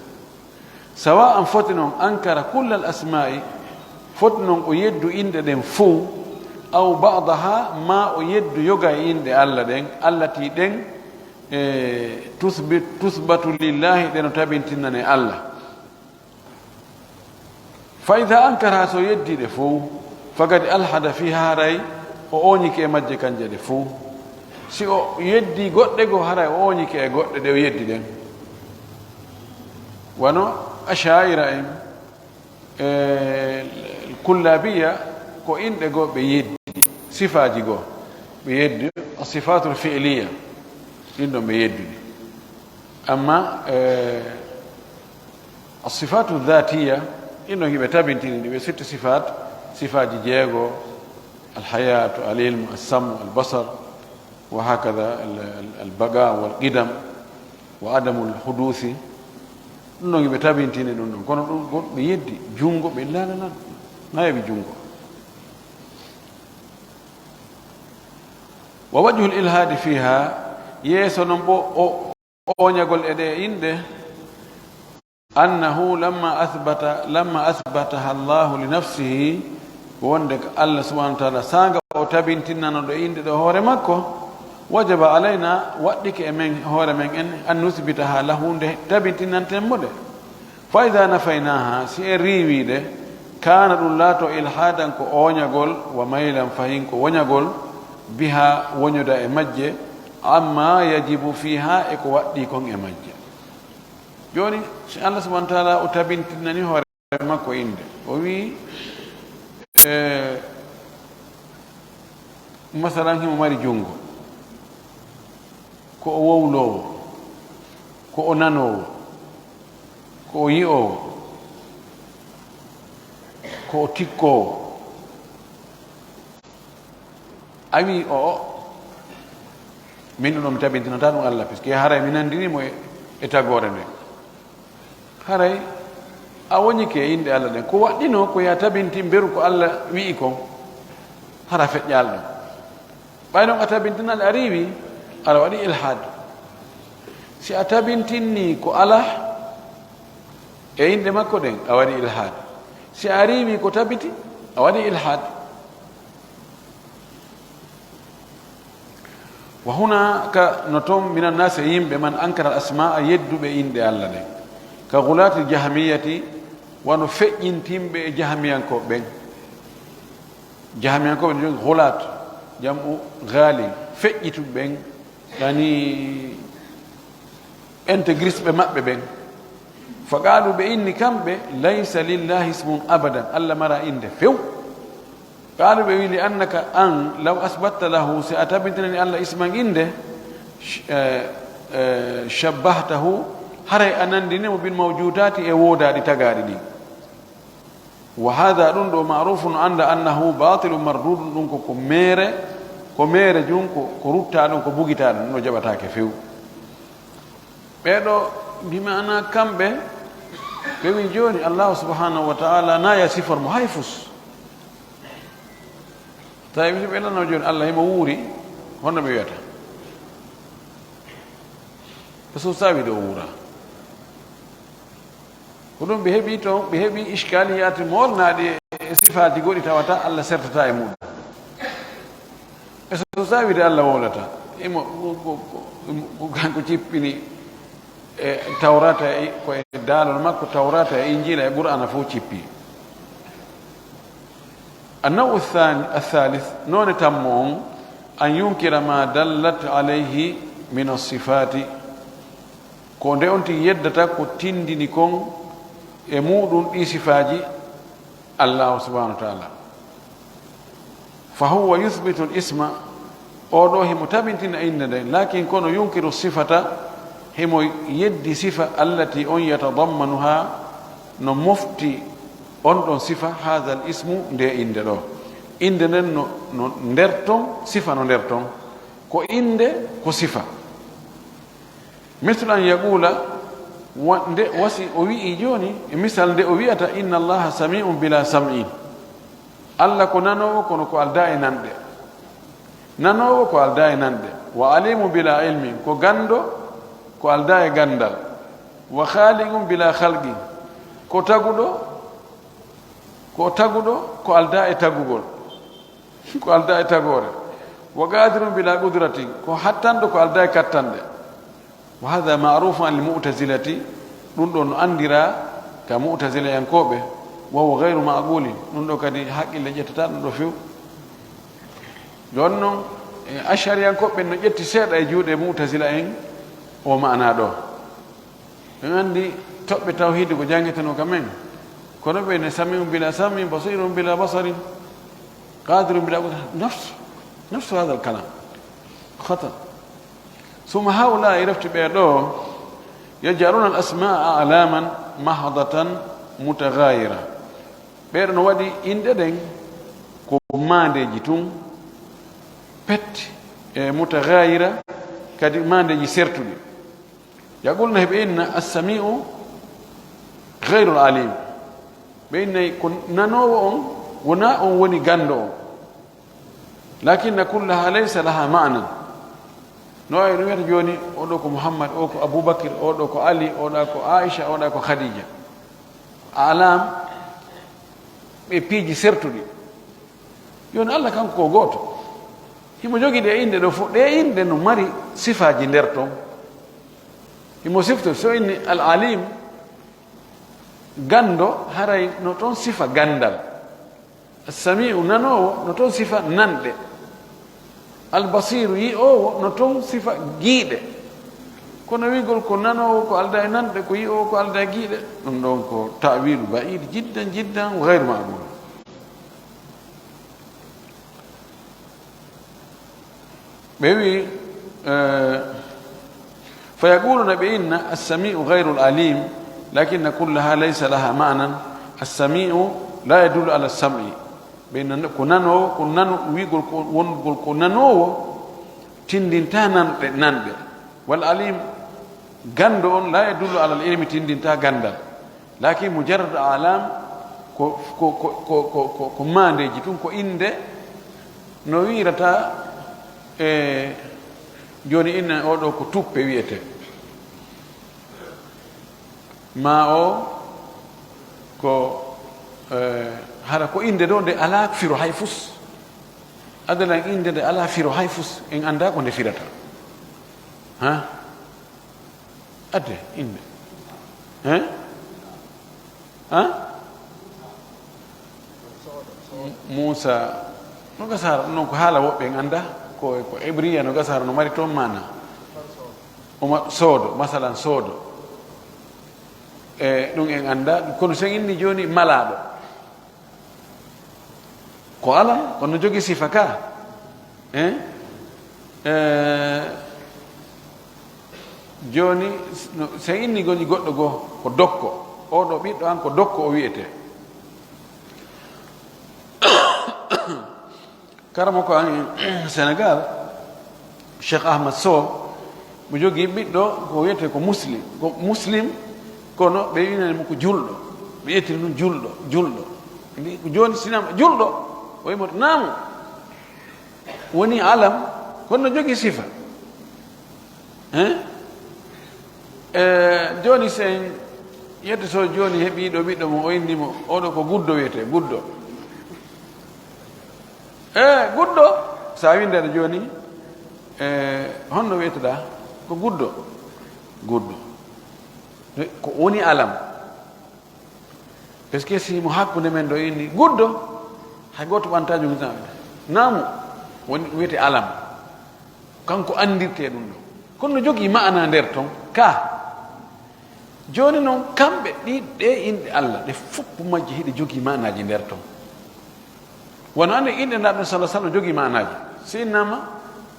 sawa an foti noon ankara kulla al asma'i foti noon o yeddu inde ɗen fuu aw badaha ma o yeddu yoga e inde allah ɗen allati ɗen tusbatu lillahi ɗeno tabintinnane allah fa ida ankara so yeddiɗe fuu fagadi alhada fi haray o oñike e majje kanje ɗe fuu si o yeddi goɗɗe go haray o oñike e goɗɗe ɗe o yeddi ɗen wano ashaira en kullabiya ko inɗe go ɓe yeddi sifaji goo ɓe yeddi asifatul fi'liya ɗin ɗon ɓe yeddudi amma asifatu dhatiya ɗin ɗon hiɓe tabintini ɗi ɓe sitti sifaji jeego alhayatu alilmu alsamu albasar wa hakada albaga walqidam wa adamu alhudusi ɗum ɗon hiɓe tabintini ɗum ɗon kono ɗum goɗ ɓe yeddi jungo ɓe lalalan nayeɓe jungo wa wajhu lilhadi fiha yeeso noon ɓo o oñagol e ɗe inɗe annahu lamma athbataha llahu li nafsihi wonde ko allah subahanahu wa taala sanga o tabintinnano ɗo inde ɗo hoore makko wajaba alayna waɗɗike e men hoore men en an nusbitaha lahu nde tabintinnantenmo ɗe fa ida nafaynaha si en riwiɗe kana ɗum laato ilhadan ko oñagol wa maylan fayin ko woñagol biha woñoda e majje amma yajibu fiha e ko waɗɗi kon e majje joni si allah subahana taala o tabintinnani hoore makko inde o wi masalan himo mari jungo ko o wowlowo ko o nanowo ko o yi'owo ko o tikkowo a wi min ɗum tabintinata ɗum allah puisque haray mi nandinimo e tagore nde haray a woñike e inde allah ɗen ko waɗɗino ko ya tabinti mberu ko allah wi'i kon hara feƴƴal ɗon ɓay noon a tabintinal a riiwi aɗa waɗi ilhad si a tabintinni ko ala e inde makko ɗen a waɗi ilhad si a riiwi ko tabiti a waɗi ilhad wa hunaka no toon minan nasi yimɓe man ankara al asma'a yedduɓe inde allah ɗen ka gulati jahmiyati wano feƴƴintimɓe e jahmiyankoɓe ɓen jahmiyankoɓe ne jogi gulat jamu gali feƴƴituɓe ɓen yani integrisɓe maɓɓe ɓen fa qaluɓe inni kamɓe laysa lillahi ismun abadan allah mara inde few قالوا بي لأنك أن لو أثبت له سأتبتني الله اسما عنده شبهته هري أنندني بالموجودات أودا لتقاري دي وهذا رندو معروف عند أنه باطل مردود نكو كميرة جونكو كروتا نكو بوغيتا نكو جبتاك فيو بيدو bimana kamɓe ɓe wi joni allahu subhanahu wa taala na ya sifar mo hay fus tawi ɓe lano joni allah himo wuuri honno ɓe wiyata so sawi de o wuura ko ɗum ɓe heeɓi toon ɓe heeɓi iskaliyati molnaɗi e sifaji goɗi tawata allah sertata e muɗum e so sawi de allah wolata imo ko cippini e tawrata ko e daalol makko tawrata e injila e qur'ana fof cippi annawu athalith noone tammo on an yunkira ma dallat alayhi min assifati ko nde on ti yeddata ko tindini kon e muɗum ɗi sifaji allahu subhanahu wa taala fa huwa yuthbitu l isma oɗo himo tabintina inde nden lakin kono yunkiru sifata himo yeddi sifa allati on yatadammanuha no mofti on ɗon sifa hadha l ismu nde inde ɗo inde nden no nder ton sifa no nder ton ko inde ko sifa misle an yaqula nde wasi o wi'i joni e misal nde o wiyata inna allaha sami'un bila sam'in allah ko nanowo kono ko alda e nanɗe nanowo ko alda e nanɗe wa alimu bila ilmin ko gando ko alda e gandal wa khaliqun bila khalqin ko taguɗo ko alda e tagugol ko alda e tagore wa qadirun bila qudratin ko hattanɗo ko alda e kattanɗe wa hada ma'rufun al mu'tazilati ɗum ɗo no andira ka mu'tazila yankoɓe wa huwa ghayru ma'qulin ɗum ɗo kadi haqqille ƴettata ɗum ɗo few joni noon ashariyankoɓe no ƴetti seeɗa e juuɗe mu'tazila en o ma'ana ɗo en andi toɓɓe tawhide ko janggeteno ka men kono ɓe ne sami'un bila sami basirun bila basarin qadirun bila nafsu hada al kalam khata ثم هؤلاء رفت بيدو يجعلون الأسماء أعلاما محضة متغايرة بيرن ودي إنددن كماندي جتون بت متغايرة كدي ماندي سيرتولي يقولون بأن السميع غير العليم بأن يكون نانو وناء وني غاندو لكن كلها ليس لها معنى no ay no wiyata joni oɗo ko mouhammad o ko aboubacry oɗo ko ali oɗa ko aicha oɗa ko khadija alam ɓe piiji sertuɗi joni allah kanko ko gooto himo jogui ɗe inde ɗo fof ɗe inde no mari sifaji nder toon himo sifto so inni al alim gando haray no toon sifa gandal samiu nanowo no toon sifa nanɗe albasiru yi owo no toon sifa giiɗe kono wigol ko nanowo ko alda e nanɗe ko yi owo ko alda e giiɗe ɗum ɗon ko tawilu baid jiddan jiddan gayru ma'qul ɓe wi fa yaquluna ɓe inna assami'u gayru l'alim lakinna kullaha laysa laha ma'nan assami'u la yadullu ala sam'i ɓe ko nanowo ko wigol ko wongol ko nanowo tindinta nanɗe wal alim gando on la yadullu ala al ilmi tindinta gandal lakin mujarrad alam ko mandeji tun ko inde no wirata e joni inna oɗo ko tuppe wiyete ma o ko hara ko inde ɗo nde ala firo hay fus adalan inde nde ala firo hay fus en anda ko nde firata ha adde inde ha Musa no gasara non ko haala woɓɓe en anda ko hébriya no gasara no mari toon mana oma soodo masalan soodo e ɗum en anda kono sen inni joni malaɗo ko ala kono jogui sifa ka joni sen inni goni goɗɗo goo ko dokko oɗo ɓiɗɗo an ko dokko o wiyete karamo ko an Sénégal Cheikh Ahmad Sow mo jogii ɓiɗɗo ko wiyete ko muslim kono ɓe winani mo ko julɗo ɓe ƴettiri ɗum julɗo joni sinama julɗo o wimoto naamu woni alam kono no jogii sifa joni sen yettoto joni heeɓiɗo ɓiɗɗo mo o indimo oɗo ko guddo wiyete guddo guddo sa windede joni honno wiyetoɗa ko guddo ko woni alam par ce que si mo hakkude men ɗo inni guddo hay goto ɓantajo misaɓe naamu woni wiyete alam kanko andirte ɗum ɗo kono no jogii ma'ana nder ton ka joni noon kamɓe ɗe inɗe Allah ɗe fof majji hiɗe jogii ma'anaji nder ton wono ande inɗe ndaɗum sallah sallam jogii ma'anaji si innama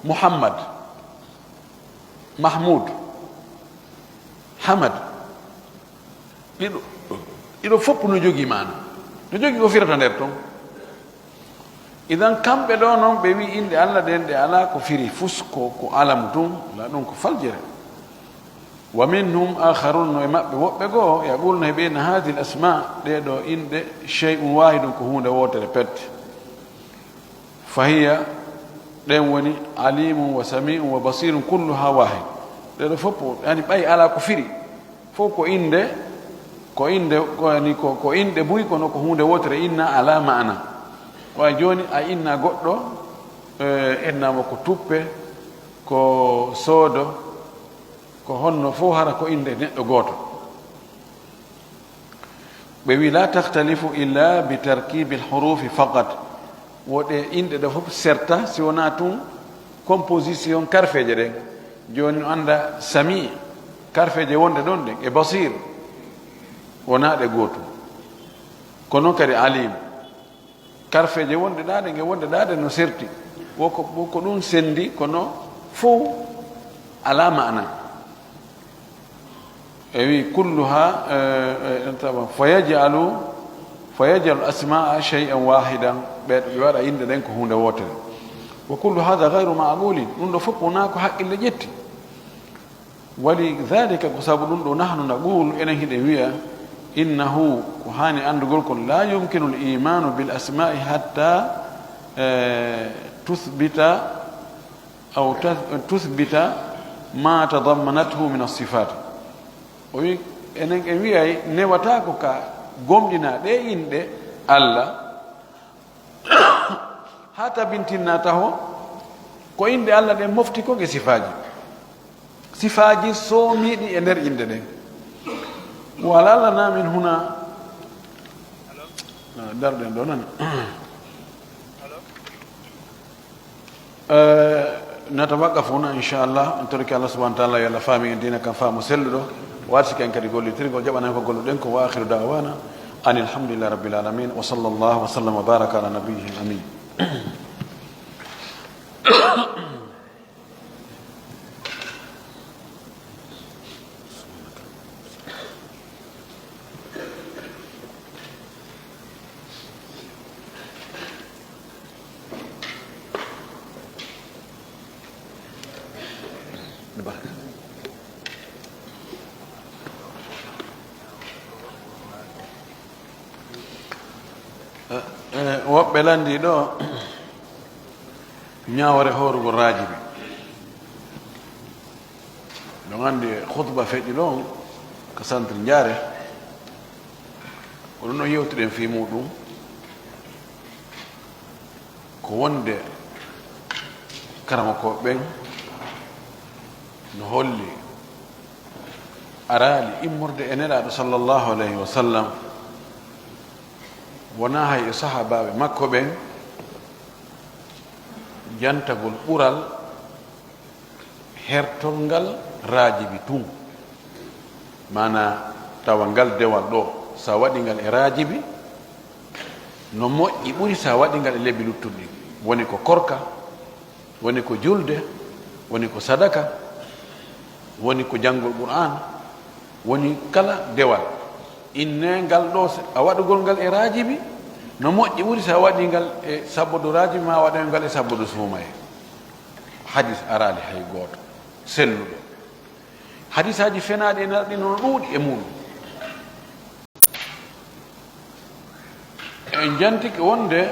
Muhammad Mahmoud Hamad ɗiɗo fof no jogii ma'ana no jogii ko firata nder ton idan kamɓe ɗo noon ɓe wi inɗe Allah ɗen ɗe ala ko firi fusko ko alamu tum la ɗum ko faljere wa minhum akharun no e maɓɓe woɓɓe goo yaquluna heɓena hadi l asma ɗeɗo inɗe chey'un wahidum ko hunde wotere pette fahiya ɗen woni alimun wa sami'un wa basirun kulluha wahid ɗeɗo fof yani ɓay ala ko firi fof ko inɗe ko inɗe buy kono ko hunde wotere inna ala ma'ana way joni a inna goɗɗo ennama ko tuppe ko soodo ko honno fof hara ko inde neɗɗo gooto ɓe wi la tahtalifu illa bi tarkibi lhurufi faqat woɗe inɗe ɗo fof serta si wona tun composition karfeje ɗen joni no anda sami karfeje wonde ɗon ɗen e basir wona ɗe gootum kono kadi alim karfeje wonde ɗaɗe nge wonde ɗaɗe no serti woko ɗum sendi kono fof ala ma'ana e wi kulluha fayajalu asma'a shay'an wahidan ɓe waɗa inde ɗen ko hunde wotere wa kullu hada gayru ma'qulin ɗum ɗo fof wona ko haqqille ƴetti wali dhalika ko sabu ɗum ɗo nahnu naqulu enen hiɗe wiya innahu ko hani andugol kon la yumkinu l imanu bil asma'i hatta tuthbita ma tadammanathu min as-sifat o wi enen en wiyay newata ko ka gomɗina ɗe inɗe Allah ha tabintinna taho ko inɗe Allah ɗen mofti ko ge sifaji soomiɗi e nder inɗe ɗen wala lana min huna darɗen ɗo nana natawaqaf huna inchallah en torki Allah subahana taala yo Allah faami en dina kam faamu selluɗo warsi ken kadi gollitirgol jaɓanen ko golluɗen ko wa akhiru dawana an alhamdulillahi rabbil alamin wa sallallahu wa sallam wa baraka ala nabiyyihi amin woɓɓe landi ɗo ñawore horugo raajibi ɗon andi khutba feƴƴi ɗon ko centre Ndiare ko ɗum ɗo yewtuɗen fi muɗum ko wonde karama ko ɓen no holli araali immorde e nelaɗo sallllahu alayhi wa sallam wona hay e sahabaɓe makko ɓen jantagol ɓural hertol ngal raajibi tun mana tawa ngal dewal ɗo sa waɗi ngal e raajibi no moƴƴi ɓuri sa waɗi ngal e lebbi luttuɗi woni ko korka woni ko julde woni ko sadaka woni ko janngol qur'an woni kala dewal inne ngal ɗo a waɗugol ngal e raajibi no moƴƴi ɓuri sa waɗi ngal e sabbodo raajibi ma waɗa ngal e sabbodo suumaye hadis arali hay gooto selluɗo hadisaji fenaɗi narɗi nono ɗuuɗi e muɗum. en jantiki wonde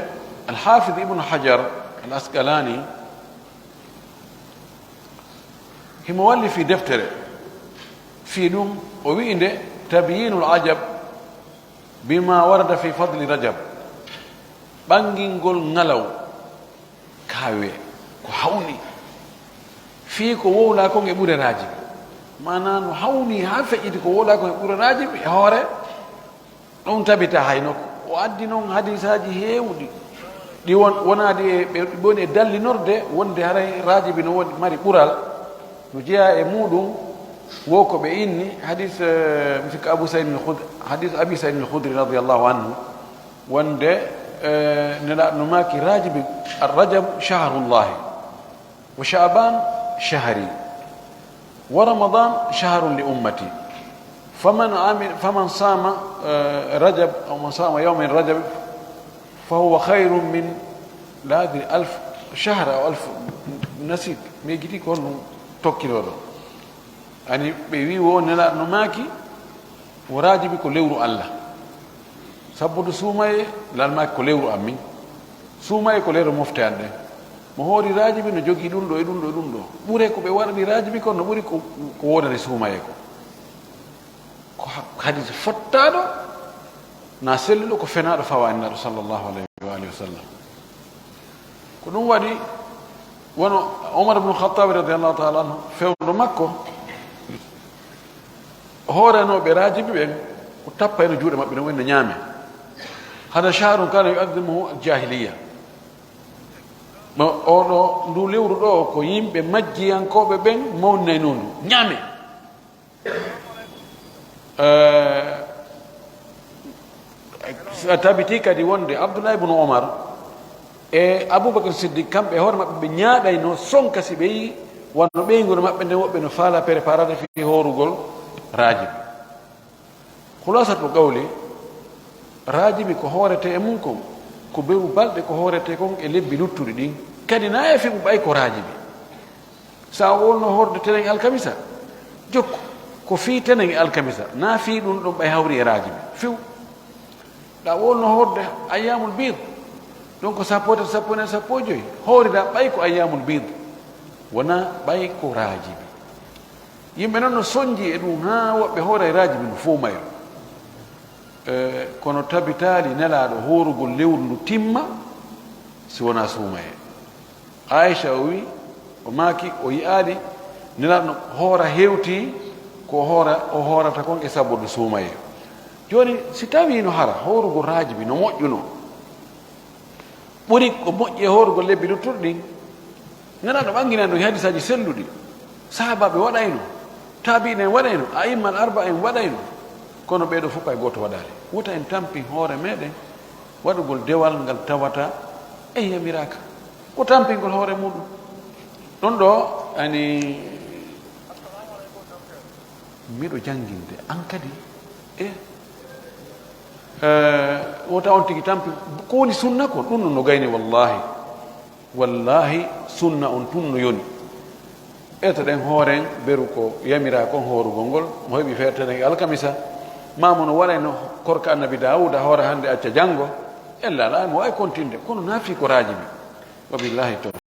alhafid ibnu hajar al asqalani himo walli fi deftere fi ɗum o wi'inde tabyinul ajab bima warada fi fadli rajab, ɓangingol ngalaw kaawe ko hawni fii ko wowla kon e ɓure rajibi, mana no hawni ha feƴƴiti ko wowla kon e ɓure rajibi e hoore ɗum tabita hay nokko. o addi noon hadisaji heewɗi ɗi wonadi e ɓe boni e dallinorde wonde haray rajibi no woni mari ɓural no jeeya e muɗum wo ko ɓe inni hadis misikko hadis abi saïd al khudri radiallahu anhu wonde nelaɗo no maki rajibi arrajab shahrullahi wa shaban shahri wa ramadan shahrun li ummati faman sama rajab aw man sama yawmin rajab fahuwa khayrun min la adri 1000 shahr aw 1000 nasid mi giti ko no tokkiroɗo ani ɓe wi wo nelaɗo no maaki wo rajibi ko lewru allah sabbude suumaye lalmaki ko lewru am min suumaye ko lewru mofte an ɗen mo hoori rajibi no jogii ɗum ɗo e ɗum ɗo e ɗum ɗo ɓure ko ɓe waɗani rajibi kon no ɓuri ko wodani suumaye ko hadis fottaɗo na selluɗo ko fenaɗo fawa annaɗo sallllahu alayhi wa alihi wa sallam. ko ɗum waɗi wono omar ibnu khattabi radiallahu taala anhu fewdo makko hoorenoɓe rajibi ɓen ko tappa eno juuɗe maɓɓe no woni no ñaame hada shahrun kana yuaddimuhu aljahiliya. no oɗo ndu lewru ɗo ko yimɓe majjiyankoɓe ɓen mawninayi noon ñaame. tabiti kadi wonde abdoullah ibnu omar e aboubacar siddique kamɓe hoore maɓɓe ɓe ñaaɗayno sonka si ɓe yi wonno ɓeygude maɓɓe nde woɓɓe no faala préparade fi horugol rajibi. hulasatu qawli rajibi ko hoorete e mum kon ko bewu balɗe ko hoorete kon e lebbi luttuɗi ɗin kadi na e fiɓu ɓay ko rajibi. sa wolno horde tenen alkamisa jokku ko fii tenen e alkamisa na fii ɗum ɗon ɓay hawri e rajibi fiw ɗa wolno horde ayyamul bid donc ko sappote sappo nen sappo e joyi howrida ɓay ko ayyamul bid wona ɓay ko rajibi. yimɓe noon no soñji e ɗum ha woɓɓe hoora e rajibi no fo mayro kono tabitali nelaɗo horugol lewru ndu timma si wona suumaye. aicha o wi o maaki o yiyaali nelaɗo hoora hewti ko o hoorata kon e sabude suumaye. joni si tawi no hara horugol rajibi no moƴƴuno ɓuri ko moƴƴi e horugol lebbi luttuɗo ɗin nelaɗo ɓanginani ɗo hadisaji selluɗi sahabaɓe waɗayno taabi'en en waɗayno a immal arba en waɗayno kono ɓeeɗo fof ay goto waɗali wuta en tampi hoore meɗen waɗugol dewal ngal tawata e yamiraka ko tampingol hoore muɗum ɗon ɗo ani miɗo janginde an kadi wota on tigi tampi ko woni sunna ko ɗum no gayni wallahi sunna on tun no yoni eto ɗen hooren beru ko yamira kon hoorugol ngol mo heɓi fertenen e alkamisa mamo no waɗayno korka annabi dawuda hoore hannde acca janngo ella ala mo wawi continde kono naafi ko rajibi wabillahi tawfiq.